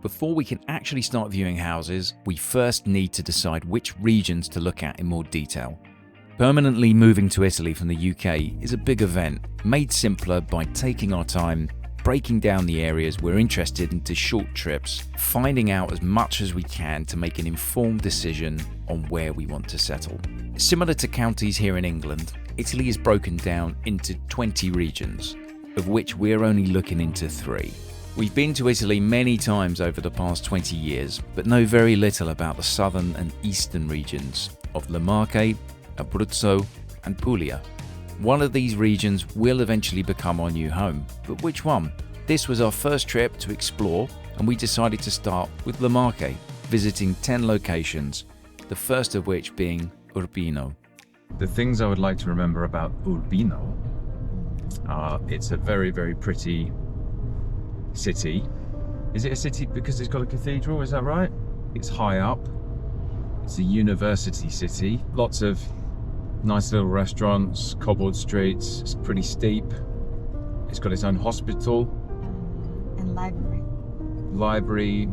Before we can actually start viewing houses, we first need to decide which regions to look at in more detail. Permanently moving to Italy from the UK is a big event, made simpler by taking our time, breaking down the areas we're interested in into short trips, finding out as much as we can to make an informed decision on where we want to settle. Similar to counties here in England, Italy is broken down into 20 regions, of which we're only looking into 3. We've been to Italy many times over the past 20 years, but know very little about the southern and eastern regions of Le Marche, Abruzzo and Puglia. One of these regions will eventually become our new home, but which one? This was our first trip to explore, and we decided to start with Le Marche, visiting 10 locations, the first of which being Urbino. The things I would like to remember about Urbino are it's a very, very pretty city. Is it a city because it's got a cathedral, is that right? It's high up. It's a university city. Lots of nice little restaurants, cobbled streets. It's pretty steep. It's got its own hospital. And library. Library,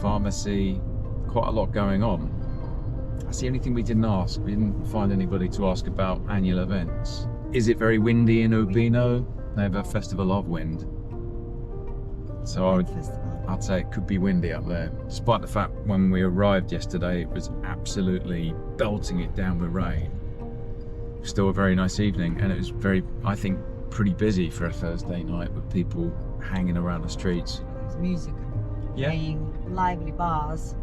pharmacy, quite a lot going on. That's the only thing we didn't ask. We didn't find anybody to ask about annual events. Is it very windy in Urbino? They have a festival of wind. So I'd say it could be windy up there. Despite the fact when we arrived yesterday, it was absolutely belting it down with rain. Still a very nice evening, and it was very, I think, pretty busy for a Thursday night with people hanging around the streets. There's music, playing, lively bars,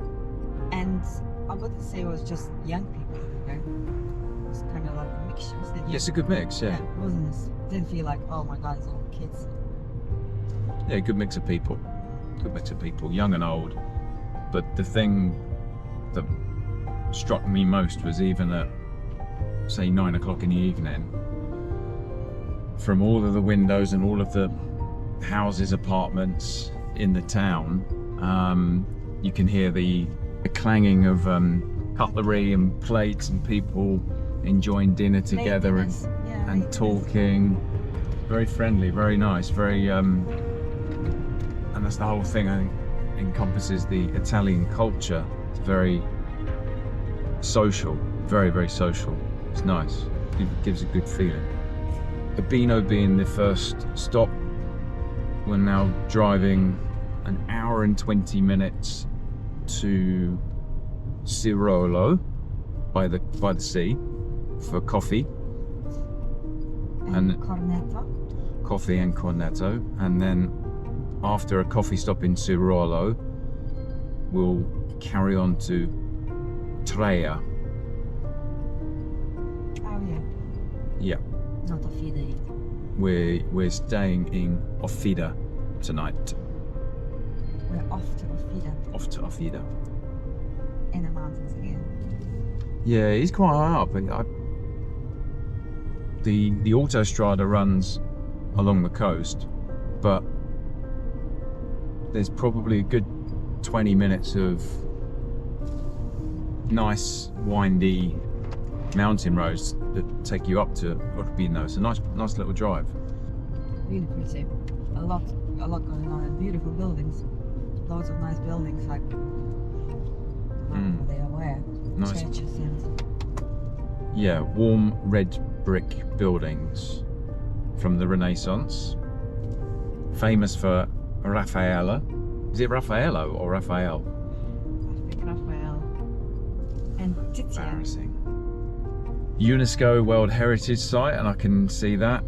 and I wouldn't say it was just young people, you know? It was kind of like a mixture. Yeah, it's a good mix, yeah. It wasn't, didn't feel like, oh my god, it's all kids. Yeah, good mix of people. Good mix of people, young and old. But the thing that struck me most was even at, say, 9 o'clock in the evening, from all of the windows and all of the houses, apartments in the town, you can hear the clanging of cutlery and plates and people enjoying dinner together and talking. Very friendly, very nice, very and that's the whole thing. I think encompasses the Italian culture. It's very social, very, very social. It's nice. It gives a good feeling. Urbino being the first stop, we're now driving an hour and 20 minutes to Sirolo by the sea for coffee and cornetto. Coffee and cornetto, and then after a coffee stop in Sirolo, we'll carry on to Treia. Oh yeah. Yeah. Not Offida yet. We're staying in Offida tonight. We're off to Offida. Off to Offida. In the mountains again. Yeah, it's quite high up. The autostrada runs along the coast, but there's probably a good 20 minutes of nice, windy mountain roads that take you up to Urbino. It's a nice little drive. Really pretty. A lot going on, and beautiful buildings. Loads of nice buildings, like they are where Nice. churches and Yeah, warm red brick buildings from the Renaissance. Famous for Raffaella. Is it Raffaello or Raphael? I think Raphael and Titian. Embarrassing. UNESCO World Heritage Site, and I can see that.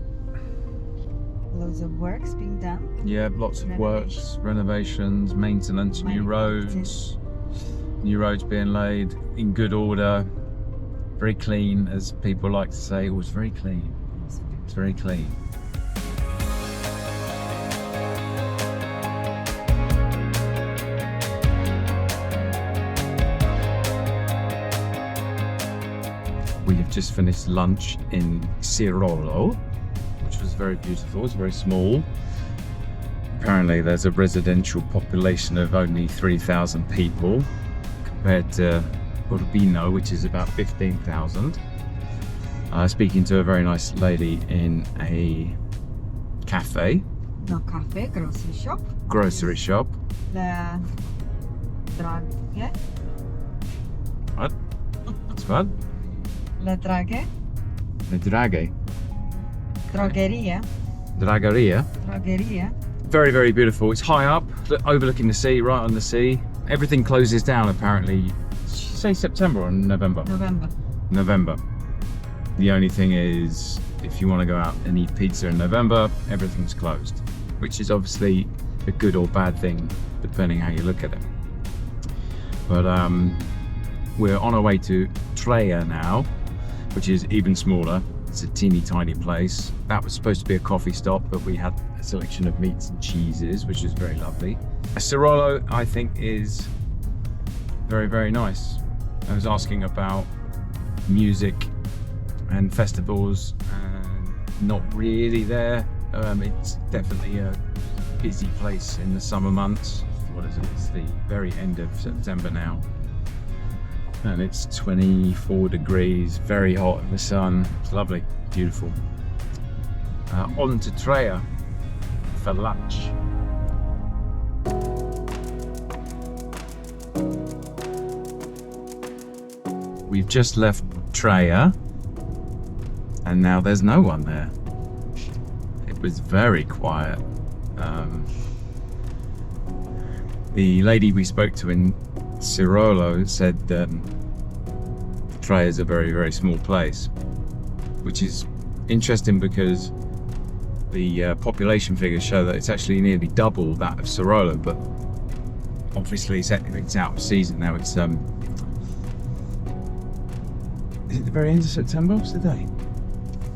Loads of works being done. Yeah, lots of works, renovations, maintenance, new roads being laid in good order. Very clean, as people like to say. It was very clean. It's very clean. We have just finished lunch in Sirolo, which was very beautiful. It's very small. Apparently there's a residential population of only 3,000 people compared to Urbino, which is about 15,000. Speaking to a very nice lady in a cafe. No cafe, grocery shop. grocery shop. Le Draghe. What? What's what? Le Draghe. The Draghe. Drogheria. Dragheria. Drogheria. Very, very beautiful. It's high up, overlooking the sea, right on the sea. Everything closes down apparently. Did you say September or November? November. November. The only thing is, if you want to go out and eat pizza in November, everything's closed, which is obviously a good or bad thing, depending how you look at it. But we're on our way to Treia now, which is even smaller. It's a teeny tiny place. That was supposed to be a coffee stop, but we had a selection of meats and cheeses, which is very lovely. Sirolo, I think, is very, very nice. I was asking about music and festivals, and not really there. It's definitely a busy place in the summer months. What is it? It's the very end of September now. And it's 24 degrees, very hot in the sun. It's lovely, beautiful. On to Treia for lunch. We've just left Treia, and now there's no one there. It was very quiet. The lady we spoke to in Sirolo said Treia is a very, very small place, which is interesting because the population figures show that it's actually nearly double that of Sirolo, but obviously it's out of season now. It's is it the very end of September? What's the date?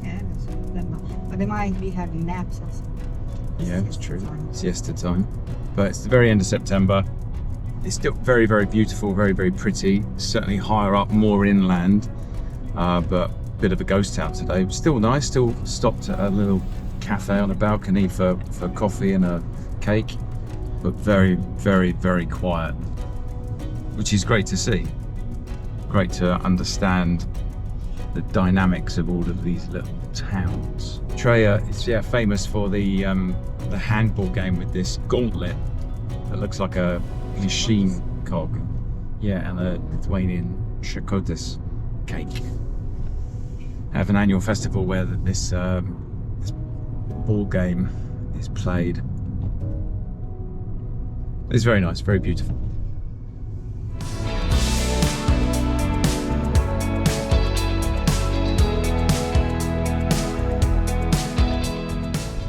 Yeah, it's September. But they might be having naps or something. Yeah, it's true. Siesta time. But it's the very end of September. It's still very, very beautiful, very, very pretty. Certainly higher up, more inland, but a bit of a ghost town today. Still nice. Still stopped at a little cafe on a balcony for coffee and a cake, but very, very, very quiet, which is great to see. Great to understand the dynamics of all of these little towns. Treia is famous for the handball game with this gauntlet that looks like a machine cog. Yeah, and a Lithuanian shakotis cake. Have an annual festival where this ball game is played. It's very nice, very beautiful.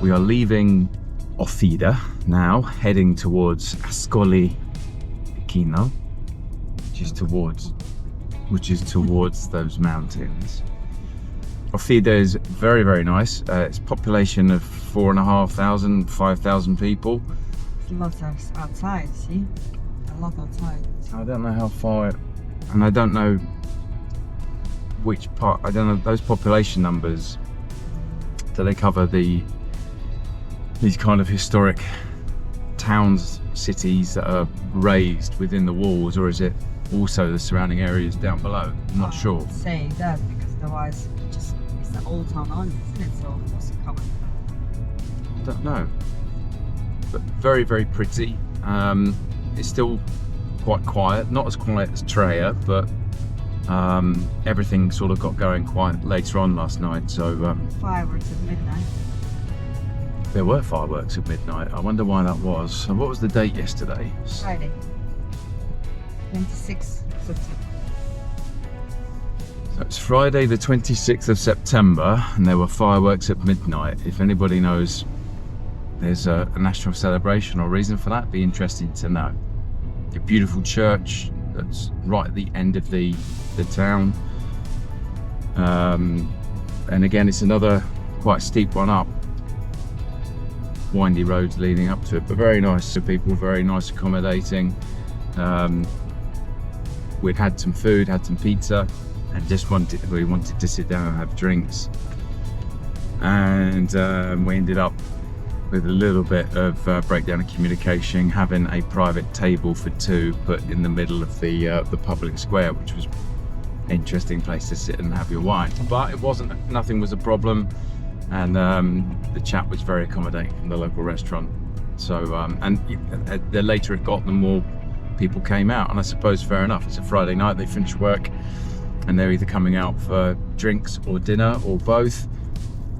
We are leaving Offida now, heading towards Ascoli Piceno, which is towards those mountains. Offida is very, very nice. It's a population of 4,500, 5,000 people. It's a lot outside, see? A lot outside. I don't know how far, and I don't know which part. I don't know those population numbers. Do they cover these kind of historic towns, cities that are raised within the walls, or is it also the surrounding areas down below? I'm not sure. I'd say that, because otherwise it's the old town only, isn't it? So what's it covered? I don't know. But very, very pretty. It's still quite quiet, not as quiet as Treia, but everything sort of got going quite later on last night. So Fireworks at midnight. there were fireworks at midnight. I wonder why that was. And what was the date yesterday? Friday. 26th September. So it's Friday the 26th of September, and there were fireworks at midnight. If anybody knows there's a national celebration or reason for that, it'd be interesting to know. A beautiful church that's right at the end of the town. And again, it's another quite steep one up. Windy roads leading up to it, but very nice to people, very nice, accommodating. We'd had some food, had some pizza, and we wanted to sit down and have drinks. And we ended up with a little bit of breakdown of communication, having a private table for two put in the middle of the public square, which was an interesting place to sit and have your wine. But nothing was a problem, and the chap was very accommodating from the local restaurant. So and the later it got, the more people came out, and I suppose fair enough. It's a Friday night, they finish work and they're either coming out for drinks or dinner or both,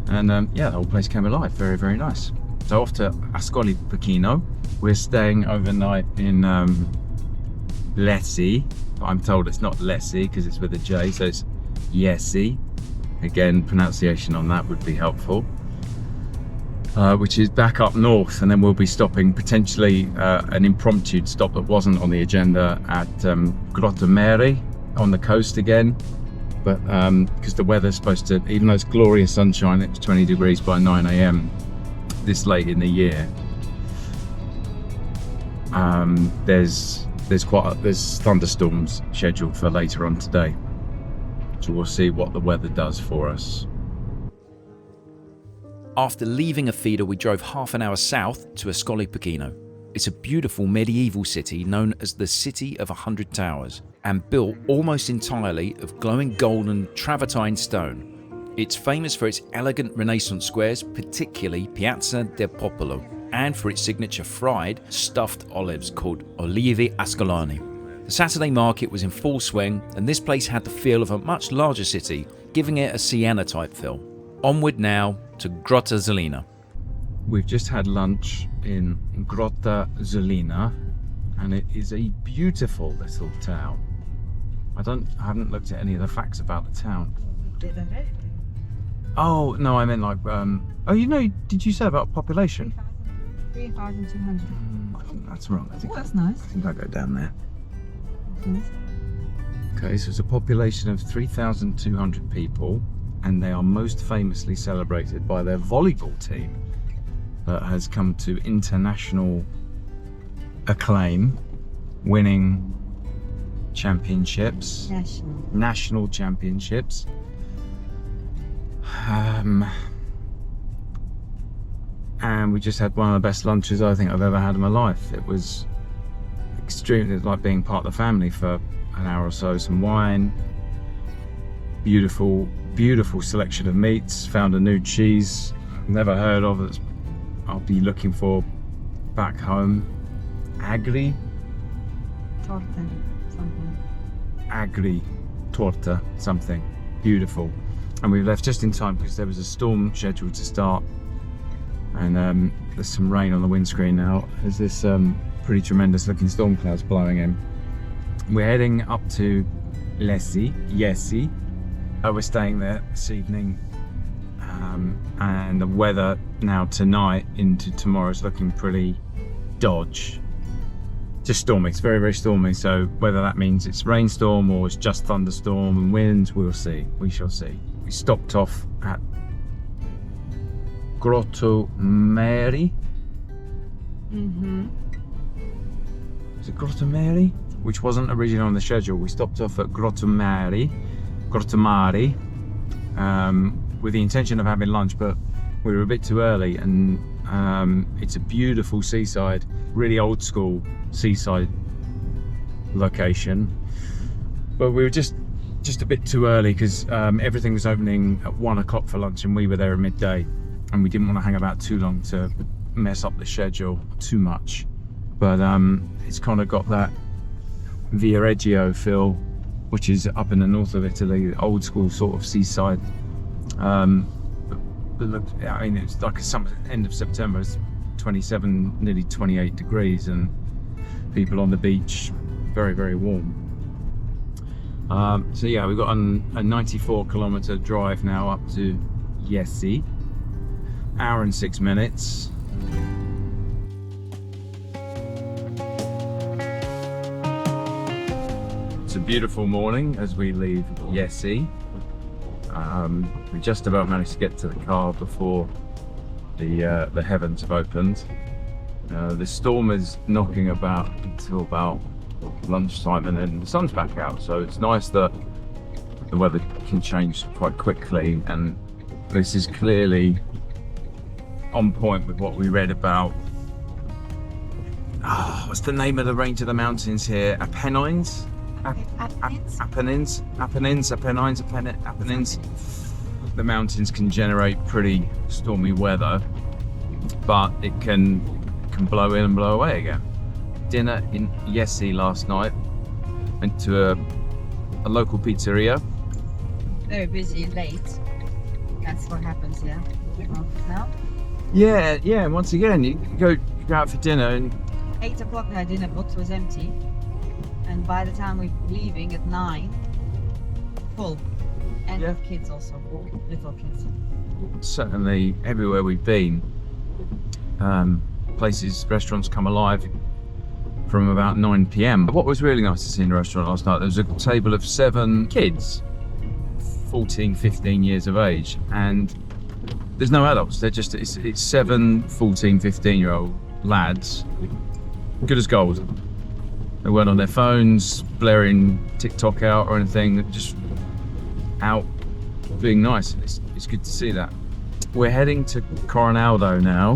and yeah, the whole place came alive. Very, very nice. So off to Ascoli Piceno. We're staying overnight in Jesi. I'm told it's not Jesi because it's with a J, so it's Jesi. Again, pronunciation on that would be helpful. Which is back up north, and then we'll be stopping potentially an impromptu stop that wasn't on the agenda at Grottammare on the coast again, but because the weather's supposed to, even though it's glorious sunshine, it's 20 degrees by 9 a.m. this late in the year. There's thunderstorms scheduled for later on today, so we'll see what the weather does for us. After leaving Offida, we drove half an hour south to Ascoli Piceno. It's a beautiful medieval city known as the City of 100 Towers, and built almost entirely of glowing golden travertine stone. It's famous for its elegant Renaissance squares, particularly Piazza del Popolo, and for its signature fried, stuffed olives called olive ascolani. The Saturday market was in full swing, and this place had the feel of a much larger city, giving it a Siena-type feel. Onward now to Grottazzolina. We've just had lunch in Grottazzolina, and it is a beautiful little town. I haven't looked at any of the facts about the town. Oh no, I meant like did you say about population? 3,200. I think that's wrong. That's nice. I think I'll go down there. Nice. Okay, so it's a population of 3,200 people, and they are most famously celebrated by their volleyball team that has come to international acclaim, winning championships, national championships. And we just had one of the best lunches I think I've ever had in my life. It was extremely like being part of the family for an hour or so. Some wine, beautiful selection of meats. Found a new cheese I've never heard of that I'll be looking for back home. Agri torta something. Beautiful. And we left just in time because there was a storm scheduled to start, and there's some rain on the windscreen now. There's this pretty tremendous looking storm clouds blowing in. We're heading up to Jesi. We're staying there this evening, and the weather now tonight into tomorrow is looking pretty dodge. Just stormy. It's very, very stormy. So whether that means it's rainstorm or it's just thunderstorm and winds, we'll see. We shall see. We stopped off at Grottammare. Is it Grottammare? Which wasn't originally on the schedule. We stopped off at Grottammare, with the intention of having lunch, but we were a bit too early, and it's a beautiful seaside, really old school seaside location, but we were just a bit too early because everything was opening at 1 o'clock for lunch, and we were there at midday, and we didn't want to hang about too long to mess up the schedule too much. But it's kind of got that Viareggio feel, which is up in the north of Italy, old school sort of seaside. But look, I mean, it's like a summer, end of September. It's 27, nearly 28 degrees, and people on the beach, very, very warm. So yeah, we've got a 94-kilometer drive now up to Jesi. Hour and 6 minutes. It's a beautiful morning as we leave Jesi. We just about managed to get to the car before the heavens have opened. The storm is knocking about until about lunchtime, and then the sun's back out, so it's nice that the weather can change quite quickly, and this is clearly on point with what we read about. What's the name of the range of the mountains here? Apennines? Apennines. The mountains can generate pretty stormy weather, but it can can blow in and blow away again. Dinner in Jesi last night. Went to a local pizzeria. Very busy, late. That's what happens here. Now, Yeah. Once again, you go out for dinner and 8 o'clock our dinner box was empty, and by the time we're leaving at 9, full. And Yeah. kids also, little kids. certainly everywhere we've been, places, restaurants come alive from about 9 p.m. What was really nice to see in the restaurant last night, there was a table of 7 kids, 14, 15 years of age, and there's no adults. They're just, it's 7, 14, 15-year-old lads, good as gold. They weren't on their phones, blaring TikTok out or anything, they're just out being nice. It's good to see that. We're heading to Corinaldo now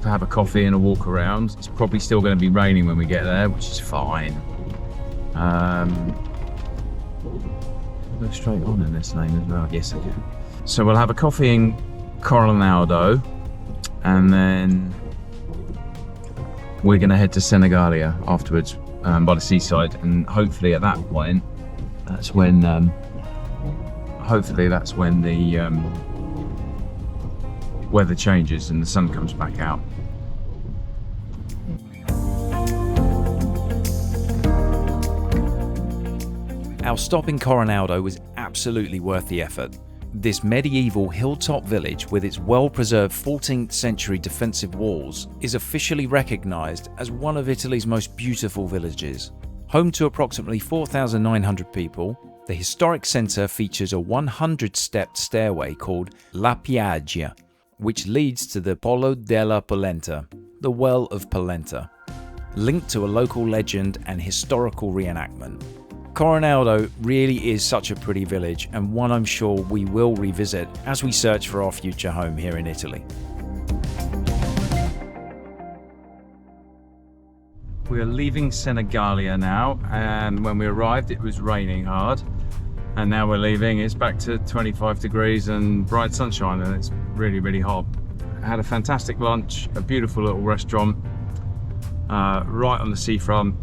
to have a coffee and a walk around. It's probably still going to be raining when we get there, which is fine. Go straight on in this lane as well. Yes, I do. So we'll have a coffee in Corinaldo, and then we're going to head to Senigallia afterwards, by the seaside, and hopefully at that point, that's when the weather changes and the sun comes back out. Our stop in Corinaldo was absolutely worth the effort. This medieval hilltop village with its well-preserved 14th century defensive walls is officially recognised as one of Italy's most beautiful villages. Home to approximately 4,900 people, the historic centre features a 100-stepped stairway called La Piaggia, which leads to the Polo della Polenta, the Well of Polenta, linked to a local legend and historical reenactment. Corinaldo really is such a pretty village, and one I'm sure we will revisit as we search for our future home here in Italy. We are leaving Senigallia now, and when we arrived it was raining hard, and now we're leaving, it's back to 25 degrees and bright sunshine, and it's really, really hot. I had a fantastic lunch, a beautiful little restaurant right on the seafront.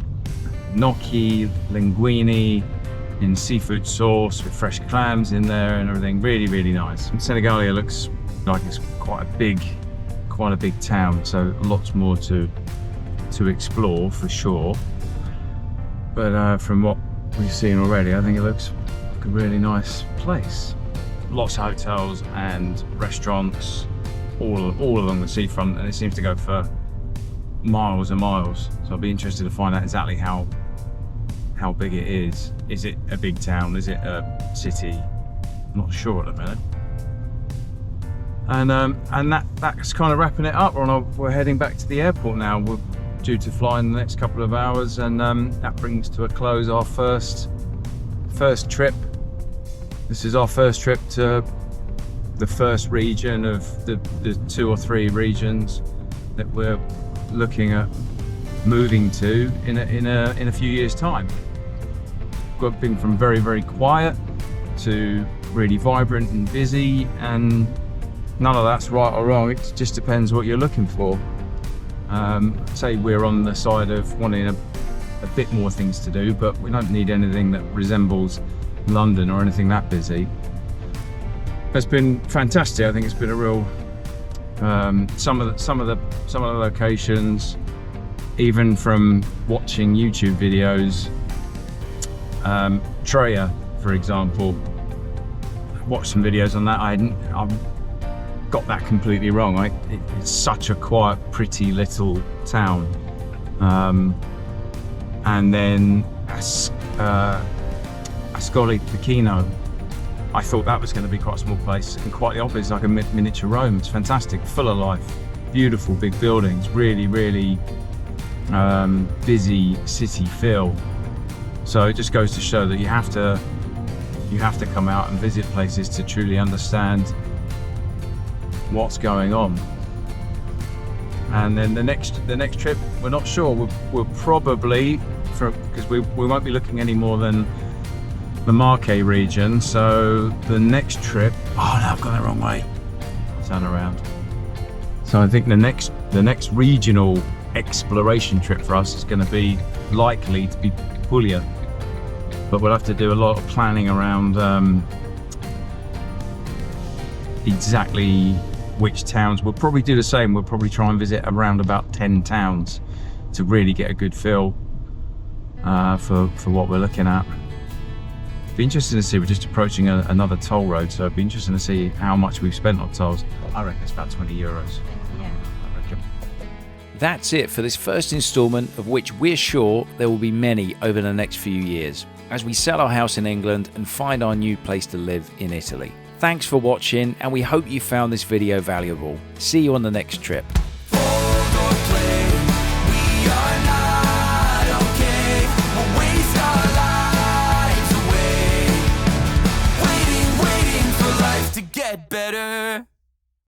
Gnocchi, linguine in seafood sauce with fresh clams in there and everything. Really, really nice. Senigallia looks like it's quite a big town, so lots more to explore for sure. But from what we've seen already, I think it looks like a really nice place. Lots of hotels and restaurants all along the seafront, and it seems to go for miles and miles. So I'll be interested to find out exactly how big it is. Is it a big town? Is it a city? I'm not sure at the minute. And that's kind of wrapping it up. We're heading back to the airport now. We're due to fly in the next couple of hours, and that brings to a close our first trip. This is our first trip to the first region of the 2 or 3 regions that we're looking at moving to in a few years' time. We've been from very, very quiet to really vibrant and busy, and none of that's right or wrong. It just depends what you're looking for. Say we're on the side of wanting a bit more things to do, but we don't need anything that resembles London or anything that busy. It's been fantastic. I think it's been a real some of the locations, even from watching YouTube videos, Treia, for example, watched some videos on that. I've got that completely wrong. It's such a quiet, pretty little town. And then Ascoli Piceno, I thought that was going to be quite a small place, and quite the opposite, like a miniature Rome. It's fantastic, full of life, beautiful big buildings, really, really busy city feel. So it just goes to show that you have to come out and visit places to truly understand what's going on. And then the next trip, we're not sure. We'll probably, because we won't be looking any more than the Marche region. So the next trip, oh no, I've gone the wrong way. Turn around. So I think the next regional exploration trip for us is going to be likely to be Puglia, but we'll have to do a lot of planning around exactly which towns. We'll probably do the same. We'll probably try and visit around about 10 towns to really get a good feel for what we're looking at. Be interesting to see. We're just approaching another toll road, so it'd be interesting to see how much we've spent on tolls. I reckon it's about 20 euros. Yeah. I reckon. That's it for this first instalment, of which we're sure there will be many over the next few years, as we sell our house in England and find our new place to live in Italy. Thanks for watching, and we hope you found this video valuable. See you on the next trip.